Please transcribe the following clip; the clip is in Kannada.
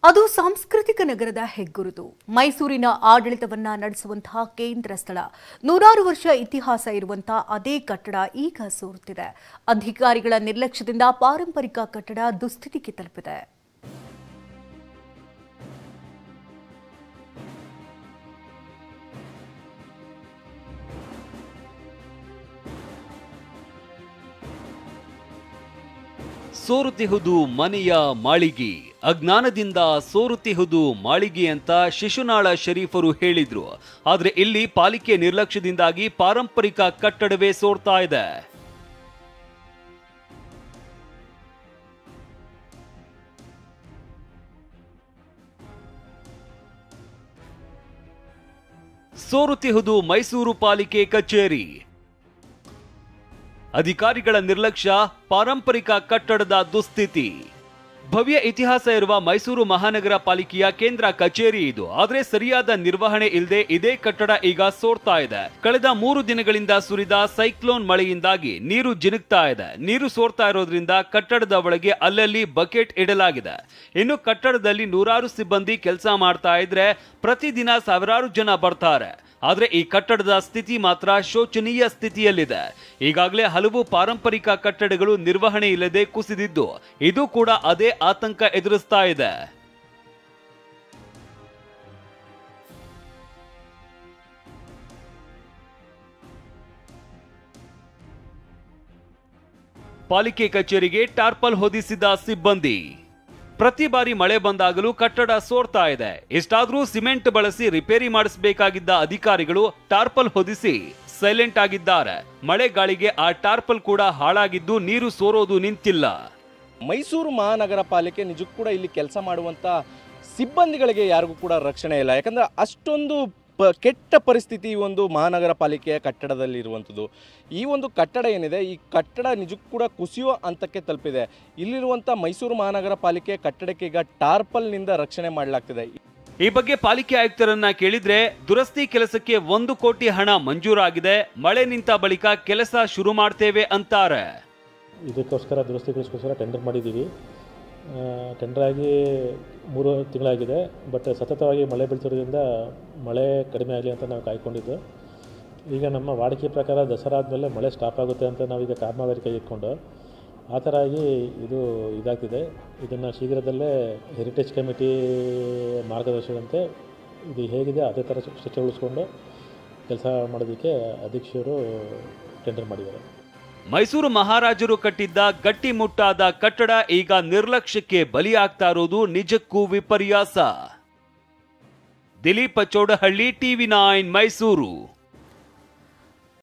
ಅದು ಸಾಂಸ್ಕೃತಿಕ ನಗರದ ಹೆಗ್ಗುರುತು. ಮೈಸೂರಿನ ಆಡಳಿತವನ್ನ ನಡೆಸುವಂತಹ ಕೇಂದ್ರ ಸ್ಥಳ. 100 ವರ್ಷ ಇತಿಹಾಸ ಇರುವಂತಹ ಅದೇ ಕಟ್ಟಡ ಈಗ ಸೋರುತ್ತಿದೆ. ಅಧಿಕಾರಿಗಳ ನಿರ್ಲಕ್ಷ್ಯದಿಂದ ಪಾರಂಪರಿಕ ಕಟ್ಟಡ ದುಸ್ಥಿತಿಗೆ ತಲುಪಿದೆ. ಸೋರುತ್ತಿಹುದು ಮನೆಯ ಮಾಳಿಗೆ, ಅಜ್ಞಾನದಿಂದ ಸೋರುತ್ತಿಹುದು ಮಾಳಿಗೆ ಅಂತ ಶಿಶುನಾಳ ಶರೀಫರು ಹೇಳಿದ್ರು. ಆದ್ರೆ ಇಲ್ಲಿ ಪಾಲಿಕೆ ನಿರ್ಲಕ್ಷ್ಯದಿಂದಾಗಿ ಪಾರಂಪರಿಕ ಕಟ್ಟಡವೇ ಸೋರ್ತಾ ಇದೆ. ಸೋರುತ್ತಿಹುದು ಮೈಸೂರು ಪಾಲಿಕೆ ಕಚೇರಿ. ಅಧಿಕಾರಿಗಳ ನಿರ್ಲಕ್ಷ್ಯ, ಪಾರಂಪರಿಕ ಕಟ್ಟಡದ ದುಸ್ಥಿತಿ. ಭವ್ಯ ಇತಿಹಾಸ ಇರುವ ಮೈಸೂರು ಮಹಾನಗರ ಪಾಲಿಕೆಯ ಕೇಂದ್ರ ಕಚೇರಿ ಇದು. ಆದ್ರೆ ಸರಿಯಾದ ನಿರ್ವಹಣೆ ಇಲ್ಲದೆ ಇದೇ ಕಟ್ಟಡ ಈಗ ಸೋರ್ತಾ ಇದೆ. ಕಳೆದ 3 ದಿನಗಳಿಂದ ಸುರಿದ ಸೈಕ್ಲೋನ್ ಮಳೆಯಿಂದಾಗಿ ನೀರು ಜಿನುಗ್ತಾ ಇದೆ. ನೀರು ಸೋರ್ತಾ ಇರೋದ್ರಿಂದ ಕಟ್ಟಡದ ಒಳಗೆ ಅಲ್ಲಲ್ಲಿ ಬಕೆಟ್ ಇಡಲಾಗಿದೆ. ಇನ್ನು ಕಟ್ಟಡದಲ್ಲಿ 100 ಸಿಬ್ಬಂದಿ ಕೆಲಸ ಮಾಡ್ತಾ ಇದ್ರೆ ಪ್ರತಿದಿನ ಸಾವಿರಾರು ಜನ ಬರ್ತಾರೆ. ಆದ್ರೆ ಈ ಕಟ್ಟಡದ ಸ್ಥಿತಿ ಮಾತ್ರ ಶೋಚನೀಯ ಸ್ಥಿತಿಯಲ್ಲಿದೆ. ಈಗಾಗಲೇ ಹಲವು ಪಾರಂಪರಿಕ ಕಟ್ಟಡಗಳು ನಿರ್ವಹಣೆ ಇಲ್ಲದೆ ಕುಸಿದಿದ್ದು, ಇದು ಕೂಡ ಅದೇ ಆತಂಕ ಎದುರಿಸ್ತಾ ಇದೆ. ಪಾಲಿಕೆ ಕಚೇರಿಗೆ ಟಾರ್ಪಲ್ ಹೊದಿಸಿದ ಸಿಬ್ಬಂದಿ. ಪ್ರತಿ ಬಾರಿ ಮಳೆ ಬಂದಾಗಲೂ ಕಟ್ಟಡ ಸೋರ್ತಾ ಇದೆ. ಇಷ್ಟಾದ್ರೂ ಸಿಮೆಂಟ್ ಬಳಸಿ ರಿಪೇರಿ ಮಾಡಿಸಬೇಕಾಗಿದ್ದ ಅಧಿಕಾರಿಗಳು ಟಾರ್ಪಲ್ ಹೊದಿಸಿ ಸೈಲೆಂಟ್ ಆಗಿದ್ದಾರೆ. ಮಳೆ ಗಾಳಿಗೆ ಆ ಟಾರ್ಪಲ್ ಕೂಡ ಹಾಳಾಗಿದ್ದು ನೀರು ಸೋರೋದು ನಿಂತಿಲ್ಲ. ಮೈಸೂರು ಮಹಾನಗರ ಪಾಲಿಕೆ ನಿಜಕ್ಕೂ ಕೂಡ ಇಲ್ಲಿ ಕೆಲಸ ಮಾಡುವಂಥ ಸಿಬ್ಬಂದಿಗಳಿಗೆ ಯಾರಿಗೂ ಕೂಡ ರಕ್ಷಣೆ ಇಲ್ಲ. ಯಾಕಂದರೆ ಅಷ್ಟೊಂದು ಕೆಟ್ಟ ಪರಿಸ್ಥಿತಿ ಈ ಒಂದು ಮಹಾನಗರ ಪಾಲಿಕೆಯ ಕಟ್ಟಡದಲ್ಲಿ ಇರುವಂಥದ್ದು. ಈ ಒಂದು ಕಟ್ಟಡ ಏನಿದೆ, ಈ ಕಟ್ಟಡ ನಿಜಕ್ಕೂ ಕೂಡ ಕುಸಿಯುವ ಹಂತಕ್ಕೆ ತಲುಪಿದೆ. ಇಲ್ಲಿರುವಂಥ ಮೈಸೂರು ಮಹಾನಗರ ಪಾಲಿಕೆ ಕಟ್ಟಡಕ್ಕೆ ಈಗ ಟಾರ್ಪಲ್ನಿಂದ ರಕ್ಷಣೆ ಮಾಡಲಾಗ್ತಿದೆ. ಈ ಬಗ್ಗೆ ಪಾಲಿಕೆ ಆಯುಕ್ತರನ್ನ ಕೇಳಿದ್ರೆ ದುರಸ್ತಿ ಕೆಲಸಕ್ಕೆ 1 ಕೋಟಿ ಹಣ ಮಂಜೂರಾಗಿದೆ, ಮಳೆ ನಿಂತ ಬಳಿಕ ಕೆಲಸ ಶುರು ಮಾಡ್ತೇವೆ ಅಂತಾರೆ. ಇದಕ್ಕೋಸ್ಕರ ದುರಸ್ತಿಗೋಸ್ಕರ ಟೆಂಡರ್ ಮಾಡಿದ್ದೀವಿ. ಟೆಂಡರ್ ಆಗಿ 3 ತಿಂಗಳಾಗಿದೆ. ಬಟ್ ಸತತವಾಗಿ ಮಳೆ ಬೀಳ್ತಿರೋದ್ರಿಂದ ಮಳೆ ಕಡಿಮೆ ಆಗಲಿ ಅಂತ ನಾವು ಕಾಯ್ಕೊಂಡಿದ್ದು. ಈಗ ನಮ್ಮ ವಾಡಿಕೆ ಪ್ರಕಾರ ದಸರಾ ಆದಮೇಲೆ ಮಳೆ ಸ್ಟಾಪ್ ಆಗುತ್ತೆ ಅಂತ ನಾವೀಗ ಕಾಮಗಾರಿ ಕೈ ಇಟ್ಕೊಂಡು ಆ ಥರ ಆಗಿ ಇದು ಇದಾಗ್ತಿದೆ. ಇದನ್ನು ಶೀಘ್ರದಲ್ಲೇ ಹೆರಿಟೇಜ್ ಕಮಿಟಿ ಮಾರ್ಗದರ್ಶನದಂತೆ ಇದು ಹೇಗಿದೆ ಅದೇ ಥರ ಸ್ವಚ್ಛಗೊಳಿಸ್ಕೊಂಡು ಕೆಲಸ ಮಾಡೋದಕ್ಕೆ ಅಧ್ಯಕ್ಷರು ಟೆಂಡರ್ ಮಾಡಿದ್ದಾರೆ. ಮೈಸೂರು ಮಹಾರಾಜರು ಕಟ್ಟಿದ್ದ ಗಟ್ಟಿಮುಟ್ಟಾದ ಕಟ್ಟಡ ಈಗ ನಿರ್ಲಕ್ಷ್ಯಕ್ಕೆ ಬಲಿಯಾಗ್ತಾ ಇರೋದು ನಿಜಕ್ಕೂ ವಿಪರ್ಯಾಸ. ದಿಲೀಪ ಚೌಡಹಳ್ಳಿ, TV9 ಮೈಸೂರು.